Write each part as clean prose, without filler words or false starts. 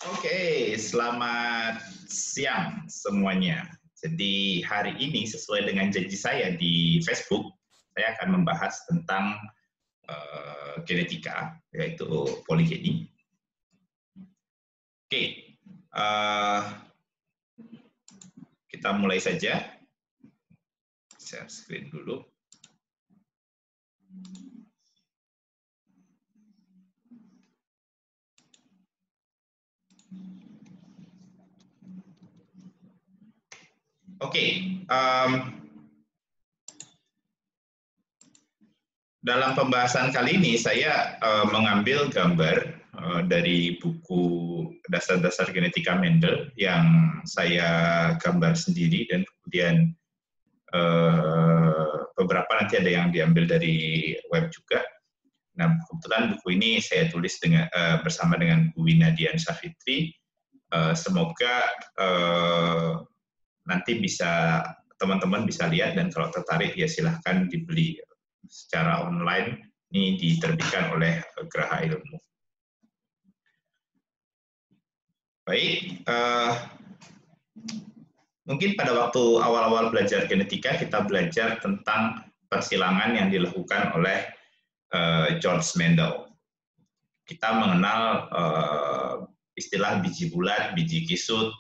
Oke, selamat siang semuanya. Jadi hari ini sesuai dengan janji saya di Facebook, saya akan membahas tentang genetika, yaitu poligeni. Oke, kita mulai saja. Share screen dulu. Oke, dalam pembahasan kali ini saya mengambil gambar dari buku Dasar-Dasar Genetika Mendel yang saya gambar sendiri dan kemudian beberapa nanti ada yang diambil dari web juga. Nah, kebetulan buku ini saya tulis bersama dengan Bu Wina Dian Safitri. Semoga nanti teman-teman bisa lihat, dan kalau tertarik ya silahkan dibeli secara online. Ini diterbitkan oleh Graha Ilmu. Baik, mungkin pada waktu awal-awal belajar genetika kita belajar tentang persilangan yang dilakukan oleh George Mendel. Kita mengenal istilah biji bulat, biji kisut,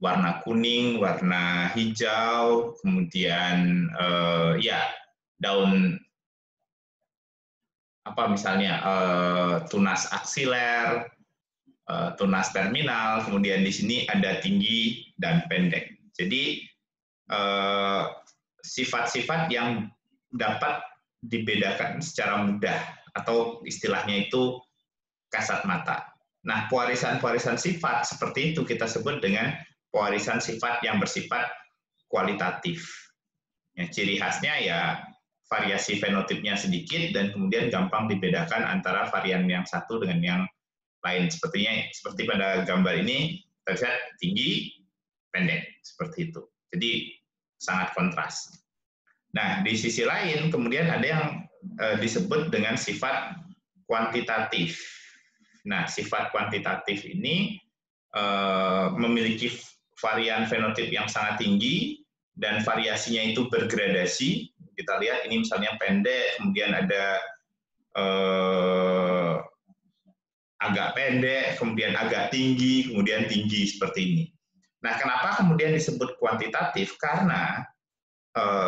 warna kuning, warna hijau, kemudian daun misalnya tunas aksiler, tunas terminal, kemudian di sini ada tinggi dan pendek. Jadi sifat-sifat yang dapat dibedakan secara mudah atau istilahnya itu kasat mata. Nah, pewarisan-pewarisan sifat seperti itu kita sebut dengan pewarisan sifat yang bersifat kualitatif. Ya, ciri khasnya ya variasi fenotipnya sedikit dan kemudian gampang dibedakan antara varian yang satu dengan yang lain. Seperti pada gambar ini terlihat tinggi, pendek, seperti itu. Jadi sangat kontras. Nah, di sisi lain kemudian ada yang disebut dengan sifat kuantitatif. Nah, sifat kuantitatif ini memiliki varian fenotip yang sangat tinggi dan variasinya itu bergradasi. Kita lihat ini misalnya pendek, kemudian ada agak pendek, kemudian agak tinggi, kemudian tinggi seperti ini. Nah, kenapa kemudian disebut kuantitatif? Karena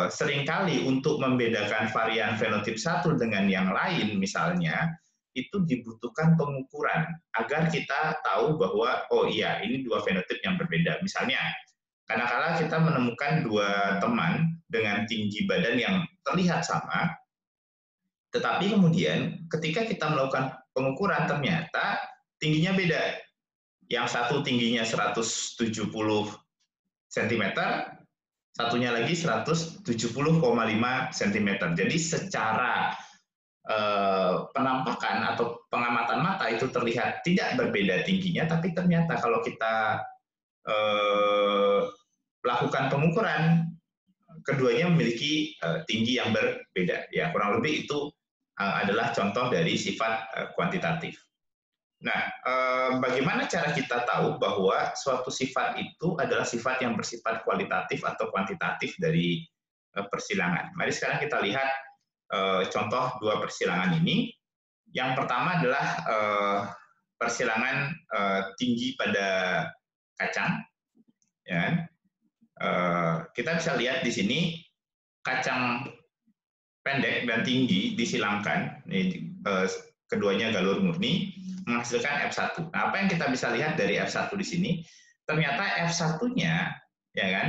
seringkali untuk membedakan varian fenotip satu dengan yang lain misalnya, itu dibutuhkan pengukuran agar kita tahu bahwa oh iya ini dua fenotip yang berbeda. Misalnya, kadang-kadang kita menemukan dua teman dengan tinggi badan yang terlihat sama, tetapi kemudian ketika kita melakukan pengukuran ternyata tingginya beda. Yang satu tingginya 170 cm, satunya lagi 170,5 cm. Jadi secara penampakan atau pengamatan mata itu terlihat tidak berbeda tingginya, tapi ternyata kalau kita lakukan pengukuran, keduanya memiliki tinggi yang berbeda. Ya, kurang lebih itu adalah contoh dari sifat kuantitatif. Nah, bagaimana cara kita tahu bahwa suatu sifat itu adalah sifat yang bersifat kualitatif atau kuantitatif dari persilangan? Mari sekarang kita lihat contoh dua persilangan ini. Yang pertama adalah persilangan tinggi pada kacang. Ya. Kita bisa lihat di sini kacang pendek dan tinggi disilangkan. Keduanya galur murni menghasilkan F1. Nah, apa yang kita bisa lihat dari F1 di sini? Ternyata F1-nya ya kan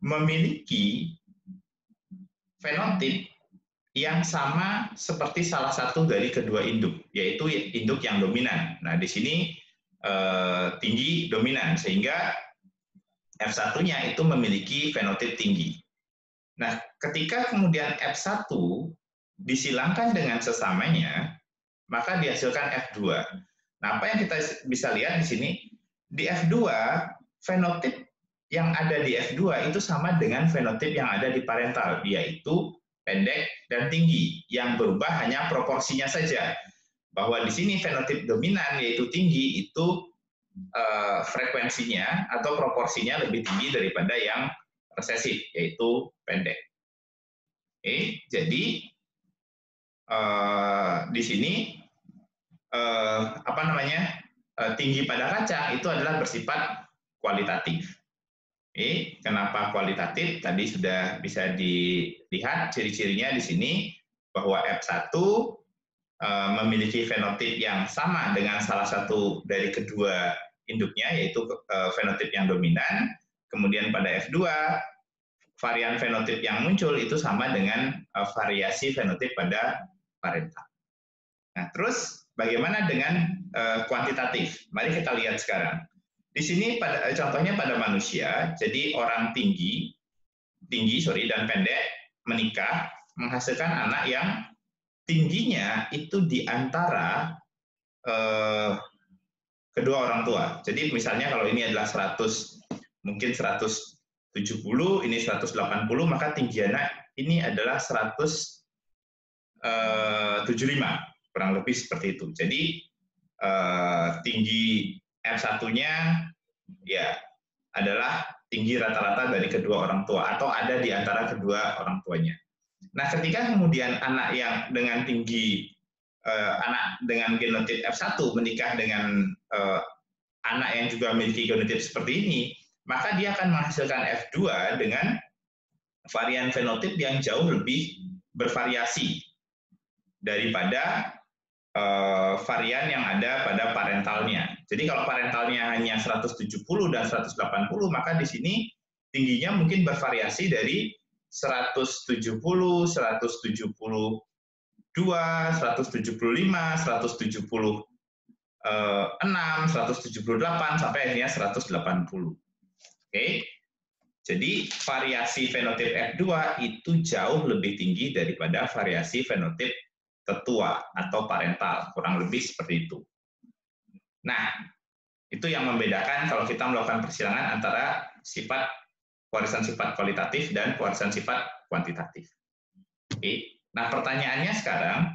memiliki fenotip yang sama seperti salah satu dari kedua induk, yaitu induk yang dominan. Nah, di sini tinggi dominan, sehingga F1-nya itu memiliki fenotip tinggi. Nah, ketika kemudian F1 disilangkan dengan sesamanya, maka dihasilkan F2. Nah, apa yang kita bisa lihat di sini, di F2, fenotip yang ada di F2 itu sama dengan fenotip yang ada di parental, yaitu pendek dan tinggi. Yang berubah hanya proporsinya saja. bahwa di sini fenotip dominan yaitu tinggi itu frekuensinya atau proporsinya lebih tinggi daripada yang resesif yaitu pendek. Oke, jadi di sini tinggi pada kacang itu adalah bersifat kualitatif. Oke, kenapa kualitatif? Tadi sudah bisa dilihat ciri-cirinya di sini bahwa F1 memiliki fenotip yang sama dengan salah satu dari kedua induknya, yaitu fenotip yang dominan. Kemudian pada F2, varian fenotip yang muncul itu sama dengan variasi fenotip pada parental. Nah, terus bagaimana dengan kuantitatif? Mari kita lihat sekarang. Di sini contohnya pada manusia, jadi orang tinggi dan pendek menikah menghasilkan anak yang tingginya itu di antara kedua orang tua. Jadi misalnya kalau ini adalah 100, mungkin 170, ini 180, maka tinggi anak ini adalah 175, kurang lebih seperti itu. Jadi tinggi F1-nya ya adalah tinggi rata-rata dari kedua orang tua atau ada di antara kedua orang tuanya. Nah, ketika kemudian anak yang dengan tinggi anak dengan genotip F1 menikah dengan anak yang juga memiliki genotip seperti ini, maka dia akan menghasilkan F2 dengan varian fenotip yang jauh lebih bervariasi daripada varian yang ada pada parentalnya. Jadi kalau parentalnya hanya 170 dan 180, maka di sini tingginya mungkin bervariasi dari 170, 172, 175, 176, 178 sampai akhirnya 180. Oke. Jadi variasi fenotip F2 itu jauh lebih tinggi daripada variasi fenotip tetua atau parental, kurang lebih seperti itu. Nah, itu yang membedakan kalau kita melakukan persilangan antara warisan sifat kualitatif dan warisan sifat kuantitatif. Oke. Nah, pertanyaannya sekarang,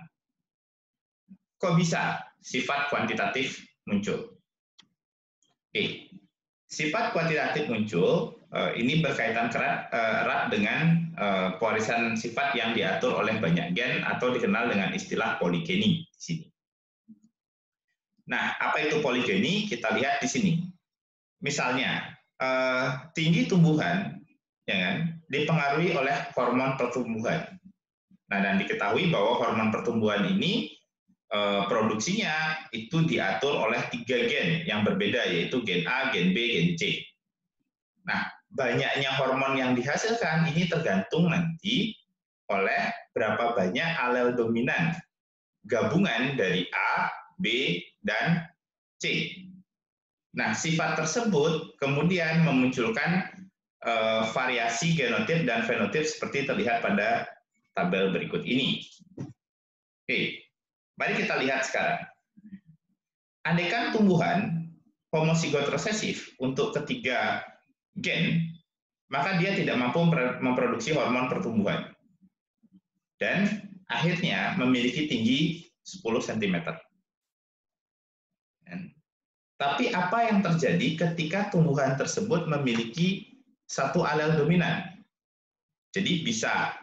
kok bisa sifat kuantitatif muncul? Oke. Sifat kuantitatif muncul, ini berkaitan erat dengan pewarisan sifat yang diatur oleh banyak gen atau dikenal dengan istilah poligeni di sini. Nah, apa itu poligeni? Kita lihat di sini. Misalnya, tinggi tumbuhan ya kan, dipengaruhi oleh hormon pertumbuhan. Nah, dan diketahui bahwa hormon pertumbuhan ini produksinya itu diatur oleh 3 gen yang berbeda, yaitu gen A, gen B, gen C. Nah, banyaknya hormon yang dihasilkan ini tergantung nanti oleh berapa banyak alel dominan gabungan dari A, B, dan C. Nah, sifat tersebut kemudian memunculkan variasi genotip dan fenotip seperti terlihat pada tabel berikut ini. Oke, mari kita lihat sekarang. Andaikan tumbuhan homozigot resesif untuk ketiga gen, maka dia tidak mampu memproduksi hormon pertumbuhan. Dan akhirnya memiliki tinggi 10 cm. Tapi apa yang terjadi ketika tumbuhan tersebut memiliki satu alel dominan? Jadi bisa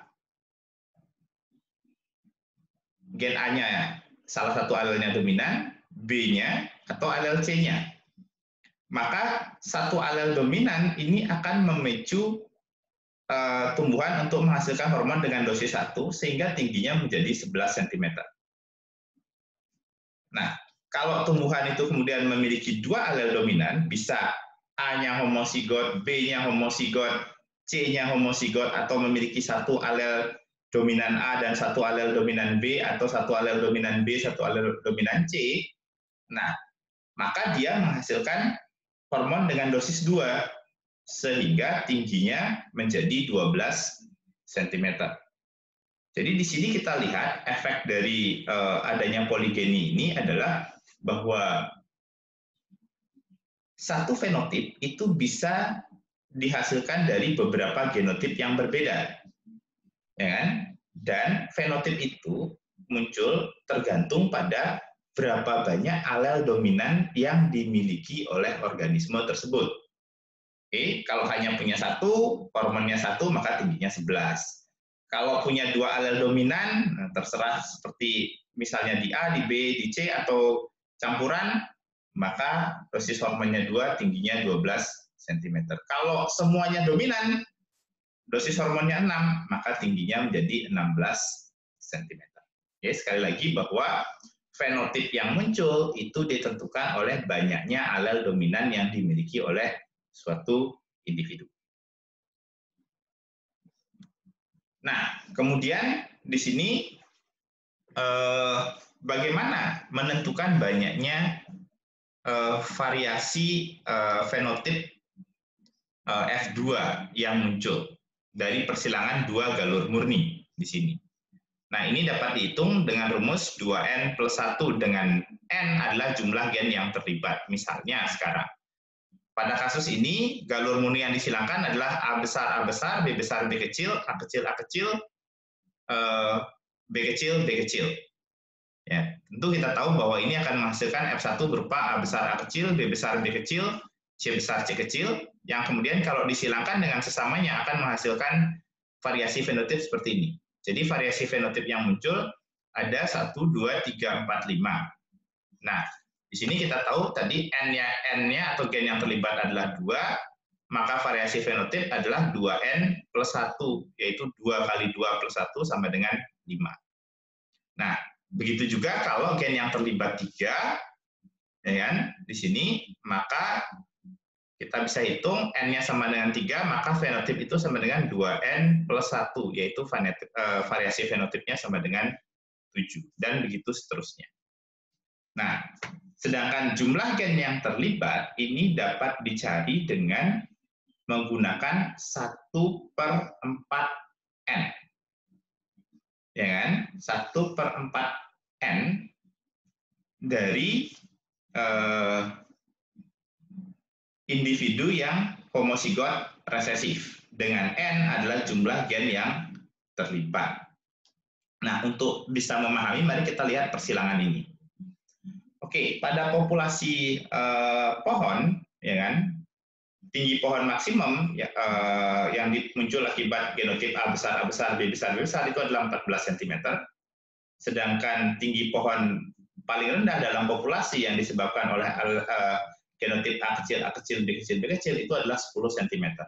gen A-nya salah satu alelnya dominan, B-nya atau alel C-nya. Maka satu alel dominan ini akan memicu tumbuhan untuk menghasilkan hormon dengan dosis 1 sehingga tingginya menjadi 11 cm. Nah, kalau tumbuhan itu kemudian memiliki 2 alel dominan, bisa A-nya homozigot, B-nya homozigot, C-nya homozigot, atau memiliki satu alel dominan A dan satu alel dominan B, atau satu alel dominan B, satu alel dominan C. Nah, maka dia menghasilkan hormon dengan dosis 2, sehingga tingginya menjadi 12 cm. Jadi di sini kita lihat efek dari adanya poligeni ini adalah bahwa satu fenotip itu bisa dihasilkan dari beberapa genotip yang berbeda. Ya kan? Dan fenotip itu muncul tergantung pada berapa banyak alel dominan yang dimiliki oleh organisme tersebut. Oke, kalau hanya punya satu, hormonnya satu, maka tingginya 11. Kalau punya dua alel dominan, terserah seperti misalnya di A, di B, di C, atau campuran, maka dosis hormonnya 2, tingginya 12 cm. Kalau semuanya dominan, dosis hormonnya 6, maka tingginya menjadi 16 cm. Oke, sekali lagi bahwa fenotip yang muncul itu ditentukan oleh banyaknya alel dominan yang dimiliki oleh suatu individu. Nah, kemudian di sini bagaimana menentukan banyaknya variasi fenotip F2 yang muncul dari persilangan dua galur murni di sini. Nah, ini dapat dihitung dengan rumus 2N plus 1, dengan N adalah jumlah gen yang terlibat. Misalnya sekarang, pada kasus ini, galur murni yang disilangkan adalah A besar, B besar, B kecil, A kecil, B kecil, B kecil. Ya, tentu kita tahu bahwa ini akan menghasilkan F1 berupa A besar, A kecil, B besar, B kecil, C besar, C kecil, yang kemudian kalau disilangkan dengan sesamanya akan menghasilkan variasi fenotip seperti ini. Jadi variasi fenotip yang muncul ada 1, 2, 3, 4, 5. Nah, di sini kita tahu tadi N-nya atau gen yang terlibat adalah 2, maka variasi fenotip adalah 2N plus 1, yaitu 2 kali 2 plus 1 sama dengan 5. Nah, begitu juga kalau gen yang terlibat 3, ya kan, di sini, maka kita bisa hitung N-nya sama dengan 3, maka fenotip itu sama dengan 2N plus 1, yaitu variasi fenotipnya sama dengan 7, dan begitu seterusnya. Nah, sedangkan jumlah gen yang terlibat ini dapat dicari dengan menggunakan 1/4N. Ya kan? 1/4N dari individu yang homozigot resesif, dengan N adalah jumlah gen yang terlibat. Nah, untuk bisa memahami, mari kita lihat persilangan ini. Oke, pada populasi pohon, ya kan, tinggi pohon maksimum yang muncul akibat genotip A besar, B besar, B besar itu adalah 14 cm. Sedangkan tinggi pohon paling rendah dalam populasi yang disebabkan oleh genotip A kecil, B kecil, B kecil itu adalah 10 cm.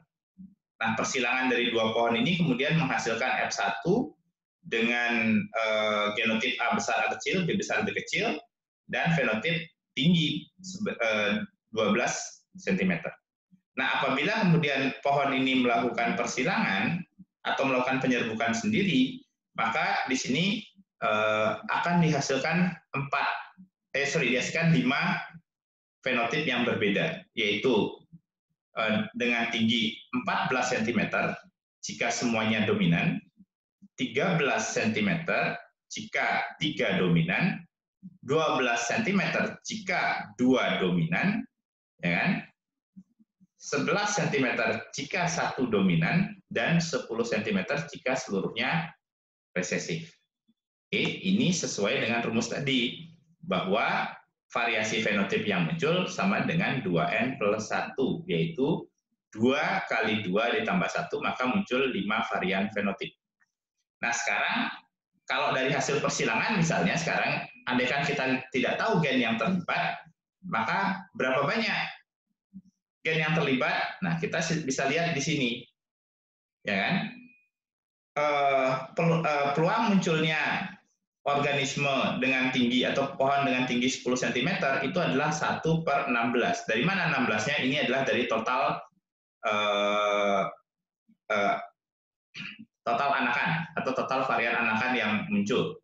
Nah, persilangan dari dua pohon ini kemudian menghasilkan F1 dengan genotip A besar, A kecil, B besar, B kecil, dan fenotip tinggi 12 cm. Nah, apabila kemudian pohon ini melakukan persilangan atau melakukan penyerbukan sendiri, maka di sini akan dihasilkan 5 fenotip yang berbeda, yaitu dengan tinggi 14 cm jika semuanya dominan, 13 cm jika 3 dominan, 12 cm jika 2 dominan, ya kan? 11 cm jika 1 dominan, dan 10 cm jika seluruhnya resesif. Oke, ini sesuai dengan rumus tadi, bahwa variasi fenotip yang muncul sama dengan 2N plus 1, yaitu 2 kali 2 ditambah 1, maka muncul 5 varian fenotip. Nah, sekarang kalau dari hasil persilangan misalnya sekarang, andaikan kita tidak tahu gen yang terlibat, maka berapa banyak gen yang terlibat? Nah, kita bisa lihat di sini, ya kan? Peluang munculnya organisme dengan tinggi atau pohon dengan tinggi 10 cm itu adalah 1/16. Dari mana 16-nya? Ini adalah dari total total anakan atau total varian anakan yang muncul.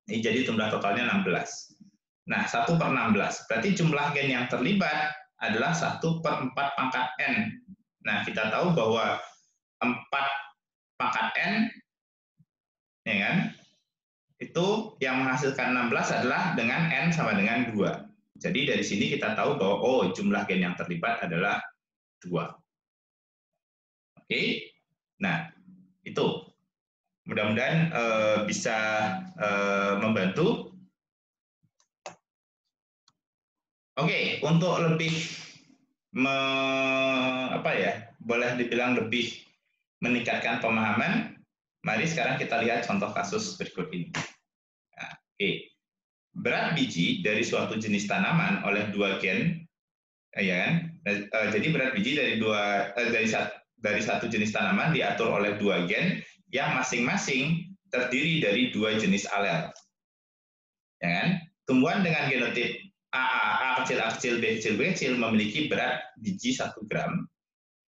Ini jadi jumlah totalnya 16. Nah, 1/16. Berarti jumlah gen yang terlibat adalah 1/4N. Nah, kita tahu bahwa 4N, ya kan, itu yang menghasilkan 16 adalah dengan N sama dengan 2. Jadi dari sini kita tahu bahwa jumlah gen yang terlibat adalah 2. Oke. Nah, itu mudah-mudahan bisa membantu. Oke, untuk lebih boleh dibilang lebih meningkatkan pemahaman, mari sekarang kita lihat contoh kasus berikut ini. Nah, oke. Berat biji dari suatu jenis tanaman oleh dua gen, ya kan? Jadi berat biji dari satu jenis tanaman diatur oleh dua gen yang masing-masing terdiri dari dua jenis alel, ya kan? Tumbuhan dengan genotip A kecil, A kecil, B kecil, B kecil memiliki berat biji 1 gram,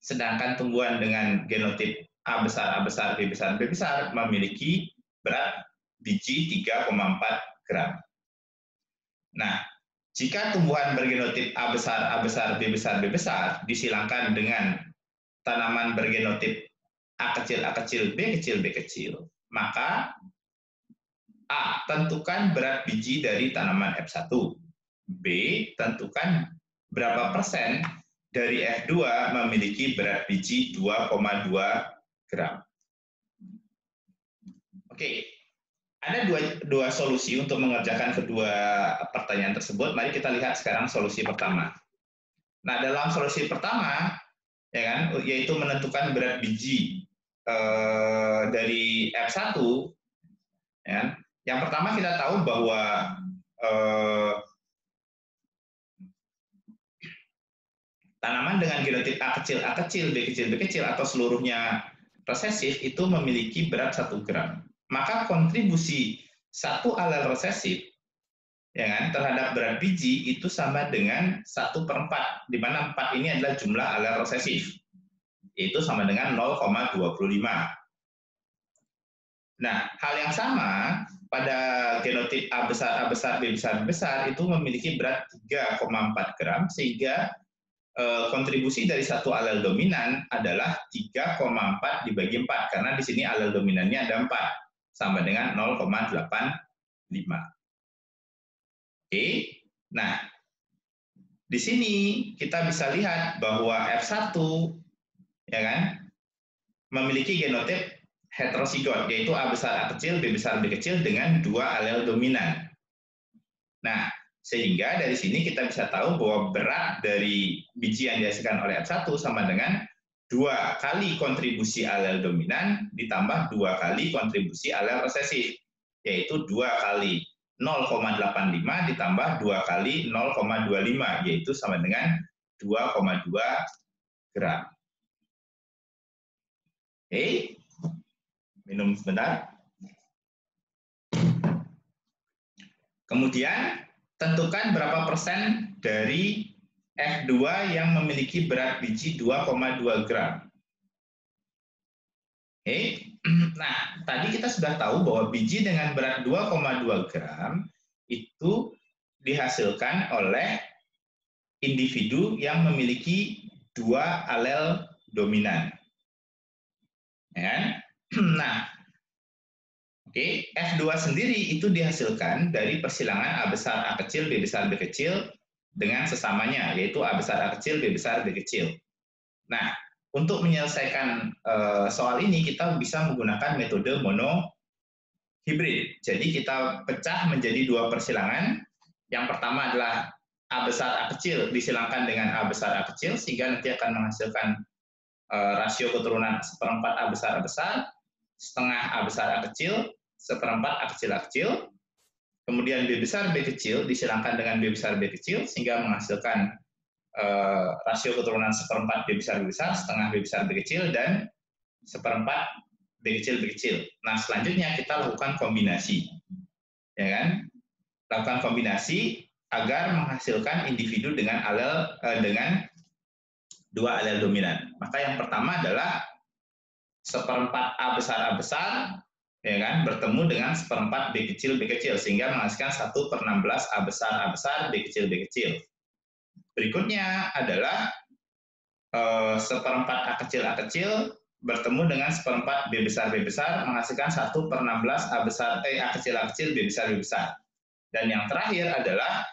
sedangkan tumbuhan dengan genotip A besar, A besar, B besar, B besar memiliki berat biji 3,4 gram. Nah, jika tumbuhan bergenotip A besar, A besar, B besar, B besar disilangkan dengan tanaman bergenotip A kecil, A kecil, B kecil, B kecil, maka A. Tentukan berat biji dari tanaman F1. B. Tentukan berapa persen dari F2 memiliki berat biji 2,2 gram. Oke, ada dua solusi untuk mengerjakan kedua pertanyaan tersebut. Mari kita lihat sekarang solusi pertama. Nah, dalam solusi pertama, ya kan, yaitu menentukan berat biji dari F1, ya kan? Yang pertama kita tahu bahwa tanaman dengan genotip A kecil, B kecil, B kecil, atau seluruhnya resesif itu memiliki berat 1 gram. Maka kontribusi satu alel resesif, ya kan, terhadap berat biji itu sama dengan 1/4, di mana 4 ini adalah jumlah alel resesif, yaitu sama dengan 0,25. Nah, hal yang sama pada genotip A besar, A besar, B besar, B besar itu memiliki berat 3,4 gram, sehingga kontribusi dari satu alel dominan adalah 3,4 dibagi 4, karena di sini alel dominannya ada 4, sama dengan 0,85. Oke, nah di sini kita bisa lihat bahwa F1, ya kan, memiliki genotip heterozigot, yaitu A besar, A kecil, B besar, B kecil dengan 2 alel dominan. Nah, sehingga dari sini kita bisa tahu bahwa berat dari biji yang dihasilkan oleh F1 sama dengan 2 kali kontribusi alel dominan ditambah 2 kali kontribusi alel resesif, yaitu 2 kali 0,85 ditambah 2 kali 0,25, yaitu sama dengan 2,2 gram. Oke, minum sebentar. Kemudian tentukan berapa persen dari F2 yang memiliki berat biji 2,2 gram. Oke, nah tadi kita sudah tahu bahwa biji dengan berat 2,2 gram itu dihasilkan oleh individu yang memiliki 2 alel dominan. Ya. Nah, oke, F2 sendiri itu dihasilkan dari persilangan A besar, A kecil, B besar, B kecil dengan sesamanya, yaitu A besar, A kecil, B besar, B kecil. Nah, untuk menyelesaikan soal ini, kita bisa menggunakan metode monohibrid. Jadi kita pecah menjadi 2 persilangan. Yang pertama adalah A besar, A kecil disilangkan dengan A besar, A kecil, sehingga nanti akan menghasilkan rasio keturunan 1/4 A besar, A besar, setengah A besar, A kecil, 1/4 A kecil, A kecil, kemudian B besar, B kecil disilangkan dengan B besar, B kecil, sehingga menghasilkan rasio keturunan 1/4 B besar, B besar, setengah B besar, B kecil, dan 1/4 B kecil, B kecil. Nah, selanjutnya kita lakukan kombinasi, ya kan? Lakukan kombinasi agar menghasilkan individu dengan dengan 2 alel dominan. Maka yang pertama adalah 1/4 A besar, ya kan, bertemu dengan 1/4 B kecil, B kecil, sehingga menghasilkan 1/16 A besar, B kecil, B kecil. Berikutnya adalah 1/4 A kecil bertemu dengan 1/4 B besar, menghasilkan 1/16 A kecil, B besar, B besar. Dan yang terakhir adalah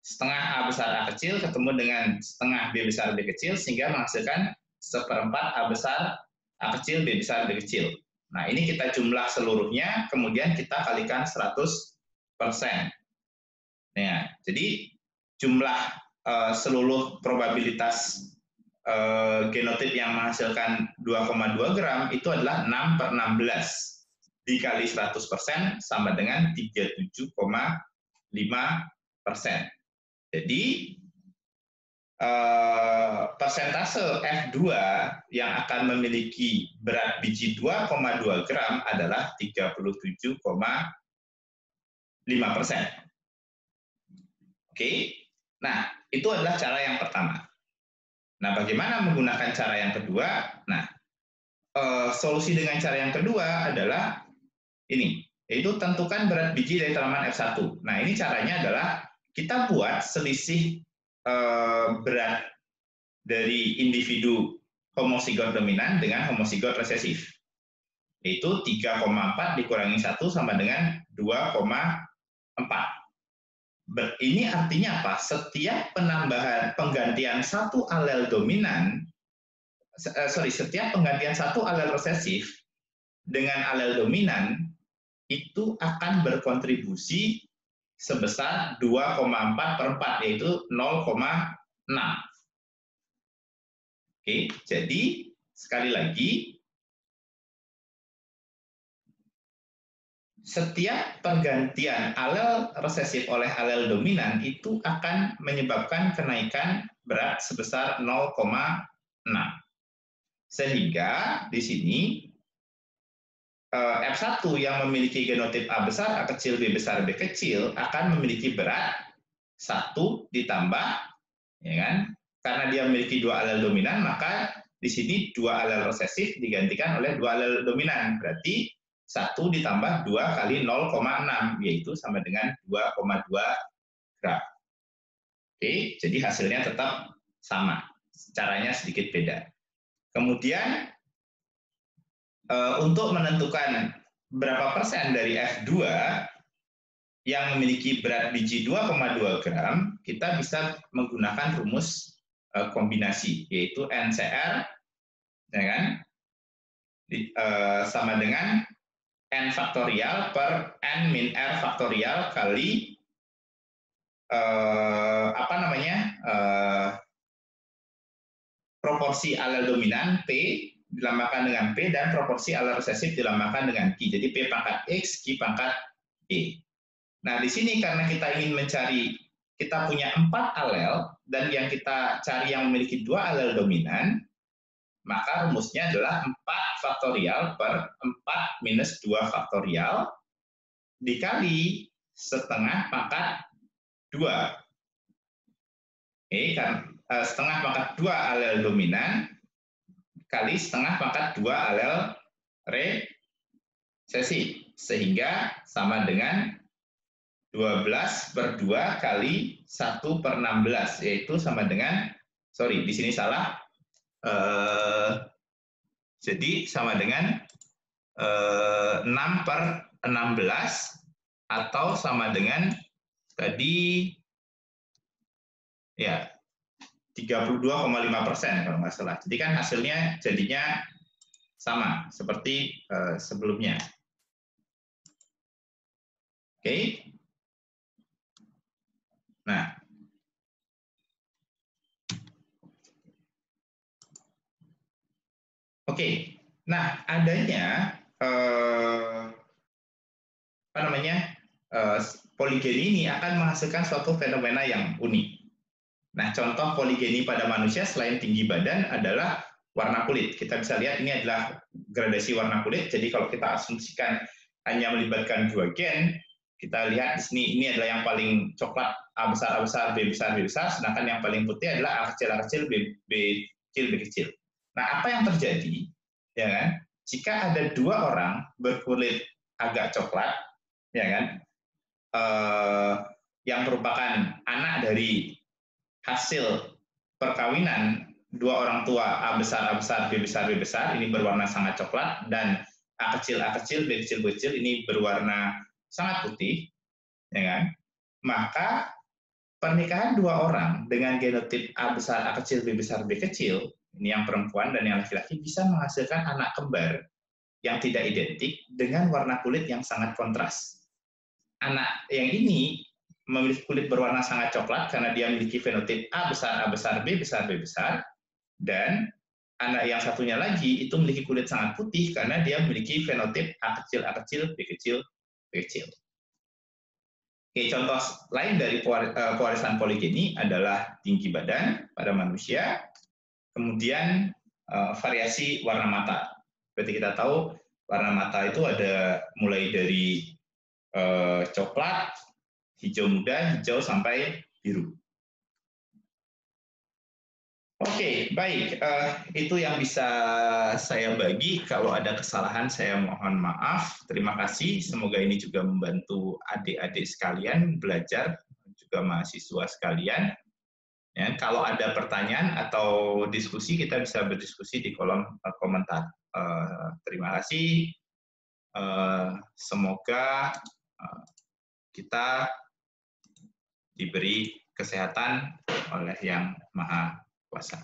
setengah A besar, A kecil ketemu dengan setengah B besar, B kecil, sehingga menghasilkan 1/4 A besar, A kecil, B besar, B kecil. Nah, ini kita jumlah seluruhnya, kemudian kita kalikan 100%. Nah, jadi jumlah seluruh probabilitas genotip yang menghasilkan 2,2 gram itu adalah 6/16 dikali 100% sama dengan 37,5%. Jadi persentase F2 yang akan memiliki berat biji 2,2 gram adalah 37,5%. Oke, nah itu adalah cara yang pertama. Nah, bagaimana menggunakan cara yang kedua? Nah, solusi dengan cara yang kedua adalah ini, yaitu tentukan berat biji dari tanaman F1. Nah, ini caranya adalah kita buat selisih berat dari individu homozigot dominan dengan homozigot resesif, yaitu 3,4 dikurangi 1 sama dengan 2,4. Ini artinya apa? Setiap penggantian satu alel dominan, setiap penggantian satu alel resesif dengan alel dominan itu akan berkontribusi sebesar 2,4/4, yaitu 0,6. Oke, jadi sekali lagi, setiap pergantian alel resesif oleh alel dominan itu akan menyebabkan kenaikan berat sebesar 0,6. Sehingga di sini F1 yang memiliki genotip A besar, A kecil, B besar, B kecil akan memiliki berat 1 ditambah, ya kan? Karena dia memiliki 2 alel dominan, maka di sini 2 alel resesif digantikan oleh 2 alel dominan. Berarti 1 ditambah 2 kali 0,6, yaitu sama dengan 2,2 gram. Oke, jadi hasilnya tetap sama. Caranya sedikit beda. Kemudian, untuk menentukan berapa persen dari F2 yang memiliki berat biji 2,2 gram, kita bisa menggunakan rumus kombinasi, yaitu NCR, ya kan, sama dengan N faktorial per N min R faktorial kali proporsi alel dominan P dilambangkan dengan P dan proporsi alel resesif dilambangkan dengan Q. Jadi P pangkat X, Q pangkat E. Nah, di sini karena kita ingin mencari, kita punya 4 alel dan yang kita cari yang memiliki 2 alel dominan, maka rumusnya adalah 4 faktorial per 4 minus 2 faktorial dikali setengah pangkat 2. Oke, kan setengah pangkat 2 alel dominan kali setengah pangkat 2 alel resesif, sehingga sama dengan 12/2 kali 1/16, yaitu sama dengan, sorry, di sini salah, jadi sama dengan 6/16 atau sama dengan tadi ya 32,5% kalau nggak salah. Jadi kan hasilnya jadinya sama seperti sebelumnya. Oke. Nah, oke. Nah, adanya poligeni ini akan menghasilkan suatu fenomena yang unik. Nah, contoh poligeni pada manusia selain tinggi badan adalah warna kulit. Kita bisa lihat ini adalah gradasi warna kulit. Jadi kalau kita asumsikan hanya melibatkan 2 gen, kita lihat di sini ini adalah yang paling coklat A besar, A besar, B besar, B besar, sedangkan yang paling putih adalah A kecil, A kecil, B kecil, B kecil. Nah, apa yang terjadi? Ya kan? Jika ada 2 orang berkulit agak coklat, ya kan, yang merupakan anak dari hasil perkawinan 2 orang tua A besar, B besar, B besar, ini berwarna sangat coklat, dan A kecil, B kecil, B kecil, ini berwarna sangat putih, ya kan? Maka pernikahan 2 orang dengan genotip A besar, A kecil, B besar, B kecil, ini yang perempuan dan yang laki-laki, bisa menghasilkan anak kembar yang tidak identik dengan warna kulit yang sangat kontras. Anak yang ini memiliki kulit berwarna sangat coklat karena dia memiliki fenotip A besar, B besar, B besar, dan anak yang satunya lagi itu memiliki kulit sangat putih karena dia memiliki fenotip A kecil, B kecil, B kecil. Oke, contoh lain dari pewarisan poligeni adalah tinggi badan pada manusia, kemudian variasi warna mata. Seperti kita tahu, warna mata itu ada mulai dari coklat, hijau muda, hijau sampai biru. Oke, baik. Itu yang bisa saya bagi. Kalau ada kesalahan, saya mohon maaf. Terima kasih. Semoga ini juga membantu adik-adik sekalian belajar, juga mahasiswa sekalian. Ya, kalau ada pertanyaan atau diskusi, kita bisa berdiskusi di kolom komentar. Terima kasih. Semoga kita diberi kesehatan oleh Yang Maha Kuasa.